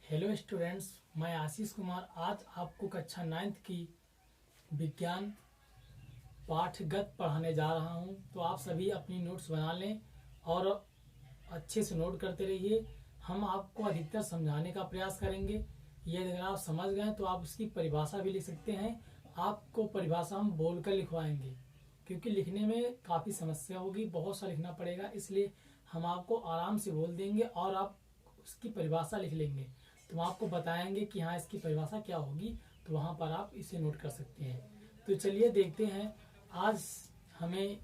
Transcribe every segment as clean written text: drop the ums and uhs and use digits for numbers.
Hello students, मैं आशीष कुमार आज आपको कक्षा 9th की विज्ञान पाठगत पढ़ाने जा रहा हूं। तो आप सभी अपनी नोट्स बना लें और अच्छे से नोट करते रहिए। हम आपको अधिकतर समझाने का प्रयास करेंगे। ये अगर आप समझ गए तो आप उसकी परिभाषा भी लिख सकते हैं। आपको परिभाषा हम बोलकर लिखवाएंगे क्योंकि लिखने में काफ़ी समस्या होगी, बहुत सा लिखना पड़ेगा, इसलिए हम आपको आराम से बोल देंगे और आप उसकी परिभाषा लिख लेंगे। तो हम आपको बताएंगे कि हाँ इसकी परिभाषा क्या होगी, तो वहाँ पर आप इसे नोट कर सकते हैं। तो चलिए देखते हैं, आज हमें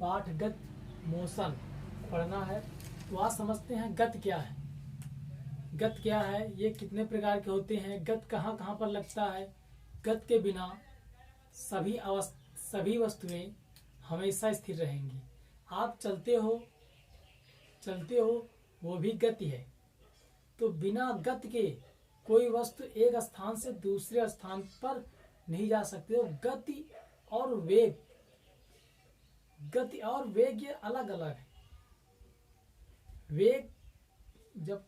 पाठगत मोशन पढ़ना है। तो आज समझते हैं गति क्या है। गति क्या है, ये कितने प्रकार के होते हैं, गति कहाँ कहाँ पर लगता है। गति के बिना सभी वस्तुएं हमेशा स्थिर रहेंगी। आप चलते हो वो भी गति है। तो बिना गति के कोई वस्तु एक स्थान से दूसरे स्थान पर नहीं जा सकती। तो गति और वेग ये अलग अलग है। वेग जब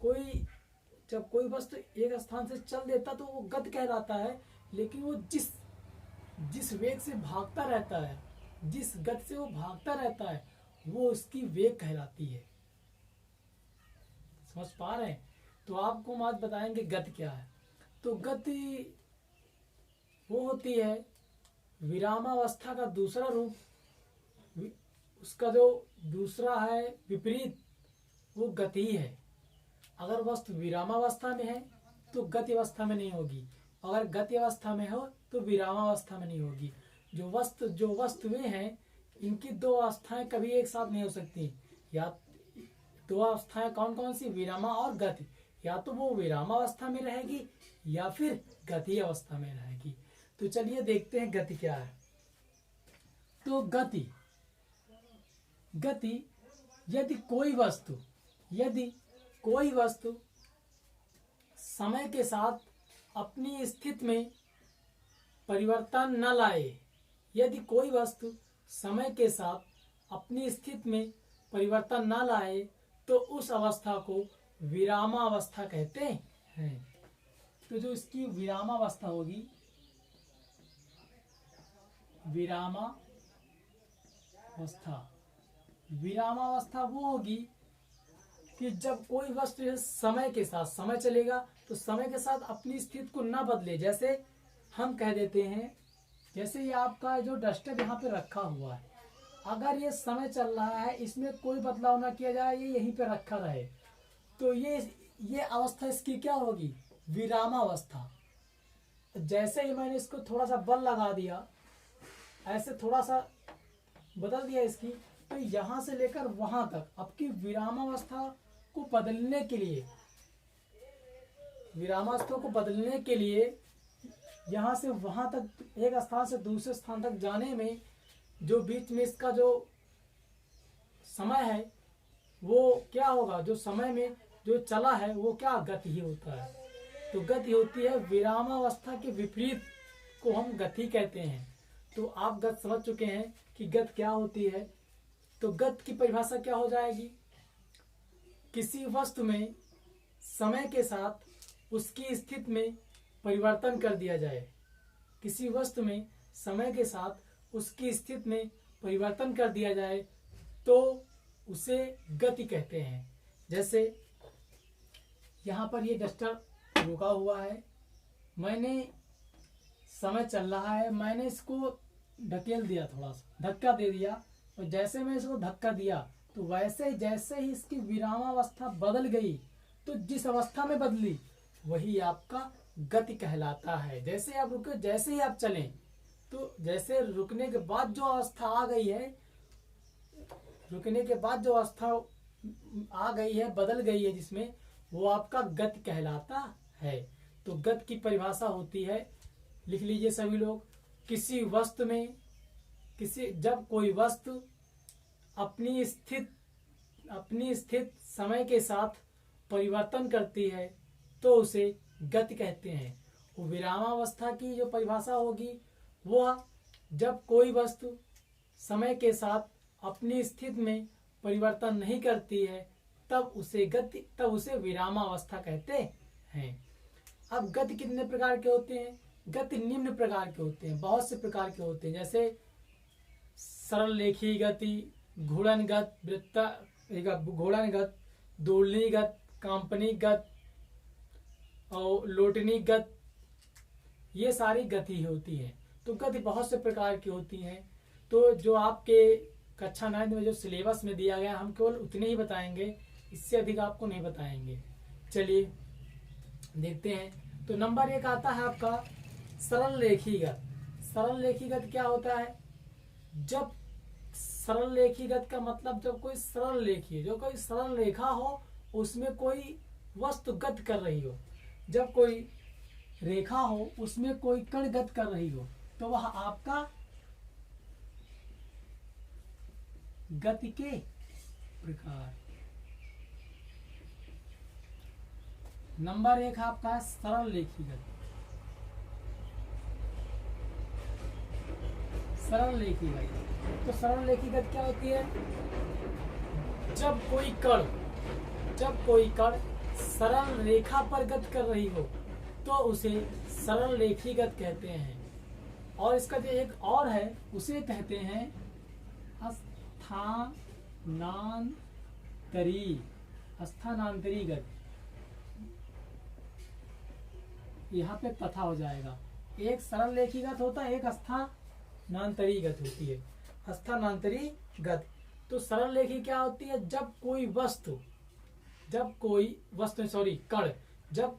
कोई वस्तु एक स्थान से चल देता तो वो गति कहलाता है, लेकिन वो जिस वेग से भागता रहता है, जिस गति से वो भागता रहता है, वो उसकी वेग कहलाती है। समझ पा रहे हैं? तो आपको हम आज बताएंगे गति क्या है। तो गति वो होती है विरामावस्था का दूसरा रूप, उसका जो दूसरा है विपरीत, वो गति ही है। अगर वस्तु विरामावस्था में है तो गति अवस्था में नहीं होगी, अगर गति अवस्था में हो तो विरामावस्था में नहीं होगी। जो वस्तुएं हैं, इनकी दो अवस्थाएं कभी एक साथ नहीं हो सकती। या दो अवस्थाएं कौन कौन सी, विरामा और गति। या तो वो विरामावस्था में रहेगी या फिर गति अवस्था में रहेगी। तो चलिए देखते हैं गति क्या है। तो गति यदि कोई वस्तु समय के साथ अपनी स्थिति में परिवर्तन न लाए, यदि कोई वस्तु समय के साथ अपनी स्थिति में परिवर्तन न लाए तो उस अवस्था को विरामावस्था कहते हैं। तो जो इसकी विरामावस्था होगी, विरामावस्था वो होगी कि जब कोई वस्तु समय के साथ, समय चलेगा तो समय के साथ अपनी स्थिति को न बदले। जैसे हम कह देते हैं, जैसे ये आपका जो डस्टर यहाँ पे रखा हुआ है, अगर ये समय चल रहा है, इसमें कोई बदलाव ना किया जाए, ये यहीं पे रखा रहे, तो ये अवस्था इसकी क्या होगी, विरामावस्था। जैसे ही मैंने इसको थोड़ा सा बल लगा दिया, ऐसे थोड़ा सा बदल दिया इसकी, तो यहाँ से लेकर वहां तक आपकी विरामावस्था को बदलने के लिए यहाँ से वहां तक, एक स्थान से दूसरे स्थान तक जाने में जो बीच में इसका जो समय है, वो क्या होगा, जो समय में जो चला है वो क्या, गति ही होता है। तो गति होती है विरामावस्था के विपरीत को हम गति कहते हैं। तो आप गति समझ चुके हैं कि गति क्या होती है। तो गति की परिभाषा क्या हो जाएगी, किसी वस्तु में समय के साथ उसकी स्थिति में परिवर्तन कर दिया जाए। किसी वस्तु में समय के साथ उसकी स्थिति में परिवर्तन कर दिया जाए तो उसे गति कहते हैं। जैसे यहाँ पर ये डस्टर रुका हुआ है, मैंने समय चल रहा है, मैंने इसको ढकेल दिया, थोड़ा सा धक्का दे दिया, और जैसे मैं इसको धक्का दिया तो वैसे जैसे ही इसकी विरामावस्था बदल गई, तो जिस अवस्था में बदली वही आपका गति कहलाता है। जैसे आप रुके, जैसे ही आप चलें, तो जैसे रुकने के बाद जो अवस्था आ गई है, बदल गई है, जिसमें वो आपका गति कहलाता है। तो गति की परिभाषा होती है, लिख लीजिए सभी लोग, जब कोई वस्तु अपनी स्थिति समय के साथ परिवर्तन करती है तो उसे गति कहते हैं। वो विरामावस्था की जो परिभाषा होगी, वो जब कोई वस्तु समय के साथ अपनी स्थिति में परिवर्तन नहीं करती है तब उसे विरामावस्था कहते हैं। अब गति कितने प्रकार के होते हैं? गति निम्न प्रकार के होते हैं, बहुत से प्रकार के होते हैं, जैसे सरल रेखीय गति, घूर्णनगत, घूर्णनगत, दोलनीगत, काल्पनिक और लोटनीगत, ये सारी गति होती है। तो गति बहुत से प्रकार की होती हैं। तो जो आपके कक्षा 9 में जो सिलेबस में दिया गया, हम केवल उतने ही बताएंगे, इससे अधिक आपको नहीं बताएंगे। चलिए देखते हैं। तो नंबर 1 आता है आपका सरल रेखीगत। सरल रेखीगत क्या होता है? जब सरल रेखीगत का मतलब जब कोई सरल रेखी, जो कोई सरल रेखा हो उसमें कोई वस्तु गत कर रही हो, जब कोई रेखा हो उसमें कोई कण गत कर रही हो, तो वह आपका गति के प्रकार। नंबर 1 आपका सरल रेखीगत। सरल रेखीगत, तो सरल रेखीगत क्या होती है? जब कोई कण सरल रेखा पर गत कर रही हो तो उसे सरल रेखीगत कहते हैं। और इसका जो एक और है उसे कहते हैं स्थानांतरी गति। यहाँ पे तथा हो जाएगा। एक सरल रेखीगत होता है, एक स्थानांतरी गति होती है। स्थानांतरी गति, तो सरल रेखी क्या होती है? जब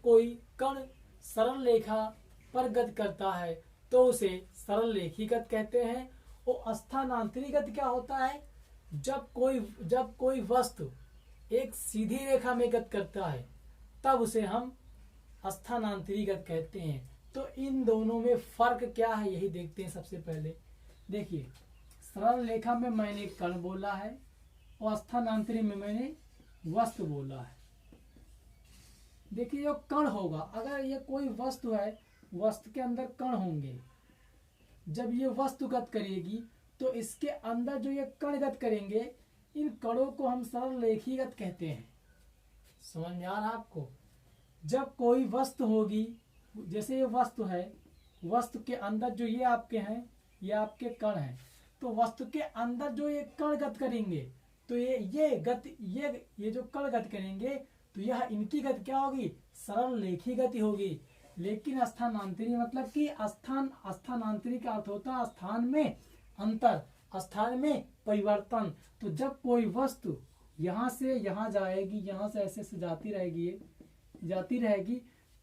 कोई कण सरल रेखा पर गति करता है तो उसे सरल रेखीगत कहते हैं। और स्थानांतरी गति क्या होता है? जब कोई वस्तु एक सीधी रेखा में गति करता है तब उसे हम स्थानांतरी गति कहते हैं। तो इन दोनों में फर्क क्या है यही देखते हैं। सबसे पहले देखिए, सरल रेखा में मैंने कण बोला है और स्थानांतरी में मैंने वस्तु बोला है। देखिए, जो कण होगा, अगर ये कोई वस्तु है, वस्तु के अंदर कण होंगे, जब ये वस्तुगत करेगी तो इसके अंदर जो ये कणगत करेंगे, इन कणों को हम सरल रेखीगत कहते हैं। समझ में आ रहा आपको? जब कोई वस्तु होगी, जैसे ये वस्तु है, वस्तु के अंदर जो ये आपके हैं, ये आपके कण हैं, तो वस्तु के अंदर जो ये कणगत करेंगे तो ये जो कणगत करेंगे तो यह इनकी गति क्या होगी? सरल रेखी गति होगी। लेकिन स्थानांतरी मतलब कि स्थानांतरी का अर्थ होता है स्थान में अंतर, स्थान में परिवर्तन। तो जब कोई वस्तु यहाँ से यहाँ जाएगी, यहाँ से ऐसे से जाती रहेगी,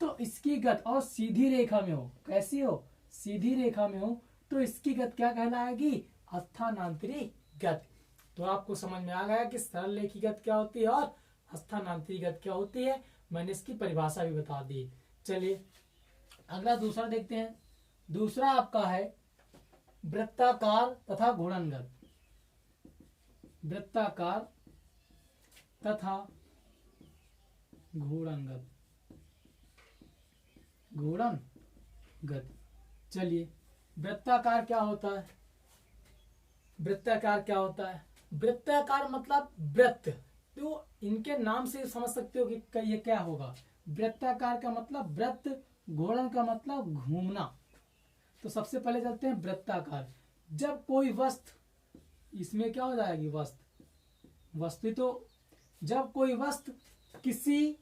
तो इसकी गति और सीधी रेखा में हो, कैसी हो? सीधी रेखा में हो, तो इसकी गति क्या कहलाएगी? स्थानांतरी गति। तो आपको समझ में आ गया कि सरल रेखी गति क्या होती है और स्थानांतरी गति क्या होती है। मैंने इसकी परिभाषा भी बता दी। चलिए अगला दूसरा देखते हैं। दूसरा आपका है वृत्ताकार तथा घूर्णनगत। वृत्ताकार तथा घूर्णनगत। चलिए, वृत्ताकार क्या होता है? वृत्ताकार मतलब वृत्त। तो इनके नाम से समझ सकते हो कि ये क्या होगा। वृत्ताकार का मतलब वृत्त, घूर्णन का मतलब घूमना। तो सबसे पहले चलते हैं वृत्ताकार। जब कोई वस्तु, इसमें क्या हो जाएगी? वस्तु। तो जब कोई वस्तु किसी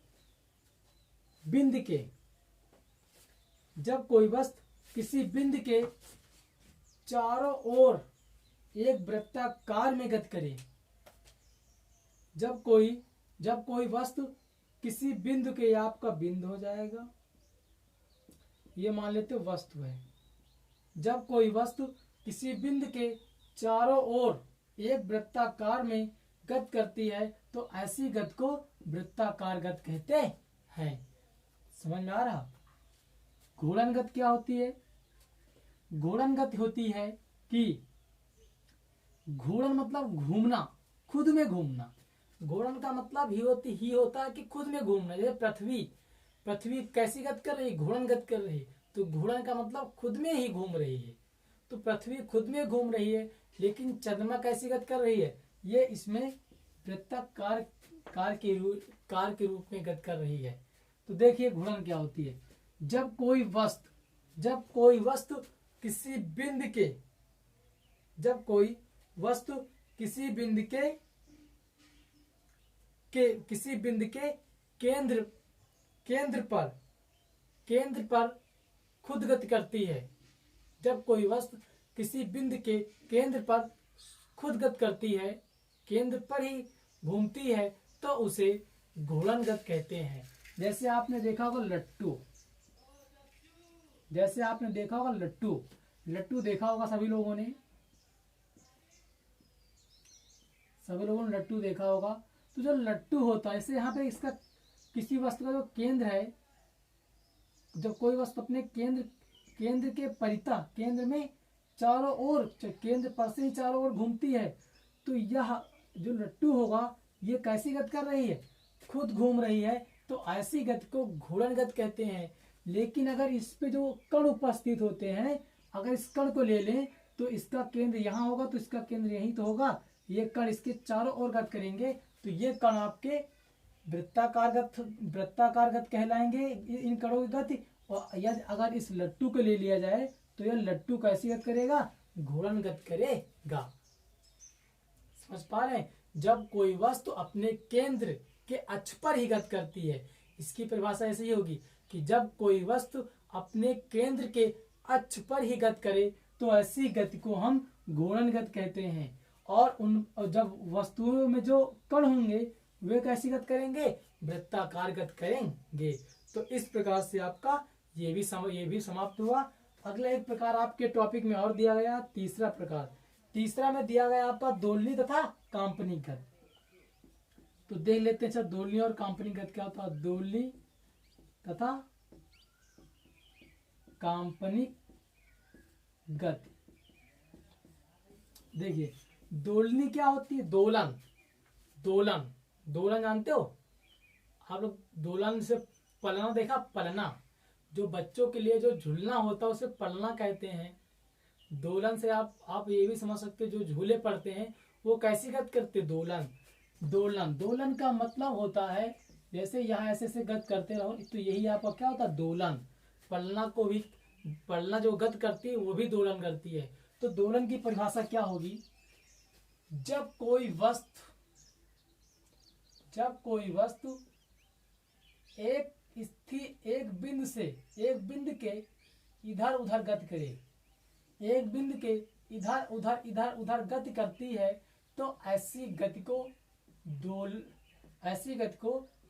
बिंदु के चारों ओर एक वृत्ताकार में गति करे। जब कोई वस्तु किसी बिंदु के, आपका बिंदु हो जाएगा, ये मान लेते हो वस्तु है। जब कोई वस्तु किसी बिंदु के चारों ओर एक वृत्ताकार में गति करती है तो ऐसी गति को वृत्ताकार गति कहते हैं। समझ में आ रहा? घूर्णन गति क्या होती है? घूर्णन गति होती है कि घूर्णन मतलब घूमना, खुद में घूमना। घूर्णन का मतलब ही होता है कि खुद में घूमना। जैसे पृथ्वी कैसी गति कर रही? घूर्णन गति कर रही। तो घूर्णन का मतलब खुद में ही घूम रही है। तो पृथ्वी खुद में घूम रही है, लेकिन चंद्रमा कैसी गति कर रही है? ये इसमें वृत्ताकार कार के रूप में गति कर रही है। तो देखिए घूर्णन क्या होती है। जब कोई वस्तु किसी बिंदु के केंद्र पर खुद गति करती है, जब कोई वस्तु किसी बिंदु के केंद्र पर खुद गति करती है, केंद्र पर ही घूमती है, तो उसे घूर्णन गति कहते हैं। जैसे आपने देखा होगा लट्टू देखा होगा सभी लोगों ने लट्टू देखा होगा। तो जो लट्टू होता है, इसे यहाँ पे इसका किसी वस्तु का जो केंद्र है, जब कोई वस्तु अपने केंद्र के परितः केंद्र में चारों ओर केंद्र पर से ही चारों ओर घूमती है, तो यह जो लट्टू होगा ये कैसी गति कर रही है, खुद घूम रही है, तो ऐसी गति को घूर्णन गति कहते हैं। लेकिन अगर इस पे जो कण उपस्थित होते हैं, अगर इस कण को ले लें तो इसका केंद्र यहाँ होगा, तो इसका केंद्र यहीं तो होगा, ये कण इसके चारों ओर गति करेंगे, तो ये कण आपके वृत्ताकार गति कहलाएंगे, इन कणों की गति। और यदि अगर इस लट्टू को ले लिया जाए तो यह लट्टू कैसी गति करेगा, घूर्णन गति करेगा। समझ पा रहे हैं। जब कोई वस्तु अपने केंद्र के अक्ष पर ही गति करती है, इसकी परिभाषा ऐसी ही होगी कि जब कोई वस्तु अपने केंद्र के अक्ष पर ही गति करे तो ऐसी गति को हम घूर्णन गति कहते हैं। और जब वस्तुओं में जो कण होंगे वे कैसी गति करेंगे, वृत्ताकार गति करेंगे। तो इस प्रकार से आपका ये भी समाप्त हुआ। अगला एक प्रकार आपके टॉपिक में और दिया गया, तीसरा में दिया गया आपका दोलनी तथा काल्पनिक गति। तो देख लेते हैं दोलनी और काल्पनिक गति क्या होता है। दोलनी तथा काल्पनिक गति, देखिए दोलनी क्या होती है, दोलन जानते हो आप लोग। दोलन से पलना देखा, पलना जो बच्चों के लिए जो झूलना होता है उसे पलना कहते हैं। दोलन से आप ये भी समझ सकते हो, जो झूले पड़ते हैं वो कैसी गति करते, दोलन का मतलब होता है जैसे यहाँ ऐसे गति करते रहो, तो यही आपका क्या होता है, दोलन। पलना जो गति करती है वो भी दोलन करती है। तो दोलन की परिभाषा क्या होगी, जब कोई वस्तु एक बिंदु के इधर उधर गति करे, एक बिंदु के इधर उधर गति करती है, तो ऐसी गति को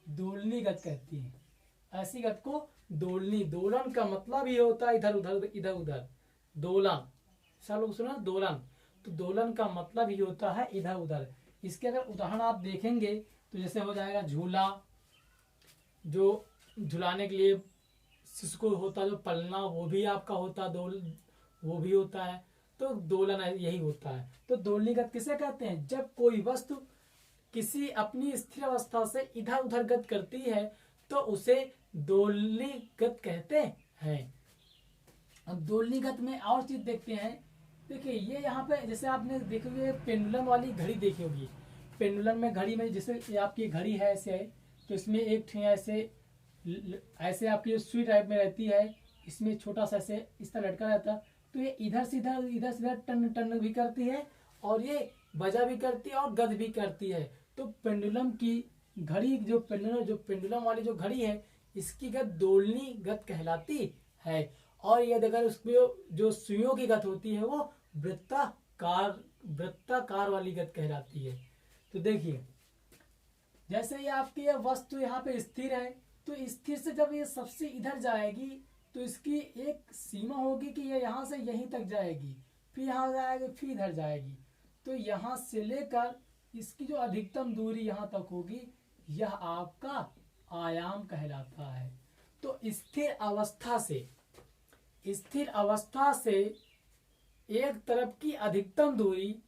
दोलनी गति कहती है। ऐसी गति को दोलन का मतलब ये होता है इधर उधर दोलन। सब लोग सुना दोलन, तो दोलन का मतलब ये होता है इधर उधर। इसके अगर उदाहरण आप देखेंगे तो जैसे हो जाएगा झूला, जो झुलाने के लिए शिशु को होता है जो पलना, वो भी आपका होता है वो भी होता है। तो दोलन यही होता है। तो दोलनी गति किसे कहते हैं, जब कोई वस्तु किसी अपनी स्थिर अवस्था से इधर उधर गति करती है तो उसे दोलनी गति कहते हैं। अब दोलनी गति में और चीज देखते हैं। देखिए ये यहाँ पे जैसे आपने देखोगे पेंडुलम वाली घड़ी देखी होगी। पेंडुलम में घड़ी में जैसे आपकी घड़ी है ऐसे है, तो इसमें एक ऐसे आपकी सुई टाइप में रहती है, इसमें छोटा सा ऐसे इस तरह लटका रहता है। तो ये इधर से इधर टन भी करती है और ये बजा भी करती है और गद भी करती है। तो पेंडुलम की घड़ी जो पेंडुलम वाली जो घड़ी है इसकी गत दोलनी गत कहलाती है। और यदि अगर उसमें जो सुइयों की गत होती है वो वृत्ताकार वाली गत कहलाती है। तो देखिए जैसे ये आपकी ये वस्तु यहाँ पे स्थिर है, तो स्थिर से जब ये सबसे इधर जाएगी तो इसकी एक सीमा होगी कि ये यहाँ से यहीं तक जाएगी, फिर यहाँ जाएगी, फिर इधर जाएगी। तो यहाँ से लेकर इसकी जो अधिकतम दूरी यहाँ तक होगी यह आपका आयाम कहलाता है। तो स्थिर अवस्था से एक तरफ की अधिकतम दूरी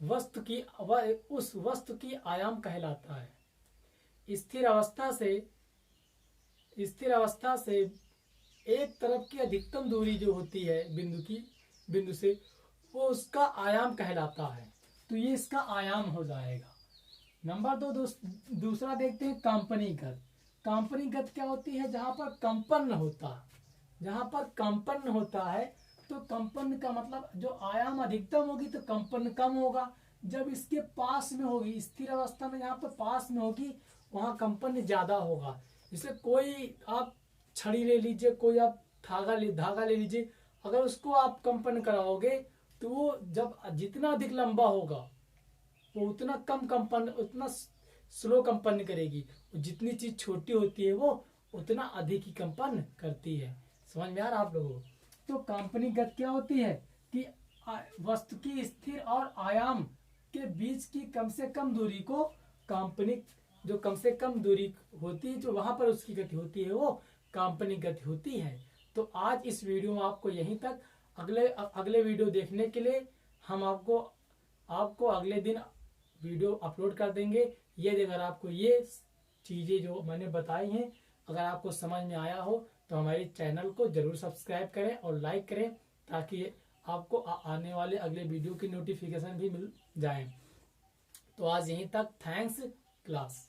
उस वस्तु की आयाम कहलाता है। स्थिर अवस्था से एक तरफ की अधिकतम दूरी जो होती है बिंदु से, वो उसका आयाम कहलाता है। तो ये इसका आयाम हो जाएगा। नंबर दो दूसरा देखते हैं कंपनीगत। कंपनीगत क्या होती है? जहां पर कंपन होता, जहां पर कंपन होता है तो कंपन का मतलब जो आयाम अधिकतम होगी तो कंपन कम होगा। जब इसके पास में होगी, स्थिर अवस्था में जहां पर पास में होगी वहां कंपन ज्यादा होगा। जैसे कोई आप छड़ी ले लीजिए, कोई आप धागा ले लीजिए, अगर उसको आप कंपन कराओगे तो वो जब जितना अधिक लंबा होगा वो उतना कम कंपन, उतना स्लो कंपन करेगी। जितनी चीज छोटी होती है वो उतना अधिक ही कंपन करती है। समझ में आ रहा आप लोगों को? तो काल्पनिक क्या होती है कि वस्तु की स्थिर और आयाम के बीच की कम से कम दूरी को काल्पनिक, जो कम से कम दूरी होती है जो वहां पर उसकी गति होती है वो काल्पनिक गति होती है। तो आज इस वीडियो में आपको यहीं तक, अगले वीडियो देखने के लिए हम आपको अगले दिन वीडियो अपलोड कर देंगे। ये अगर आपको ये चीज़ें जो मैंने बताई हैं अगर आपको समझ में आया हो तो हमारे चैनल को जरूर सब्सक्राइब करें और लाइक करें, ताकि आपको आने वाले अगले वीडियो की नोटिफिकेशन भी मिल जाए। तो आज यहीं तक। Thanks class.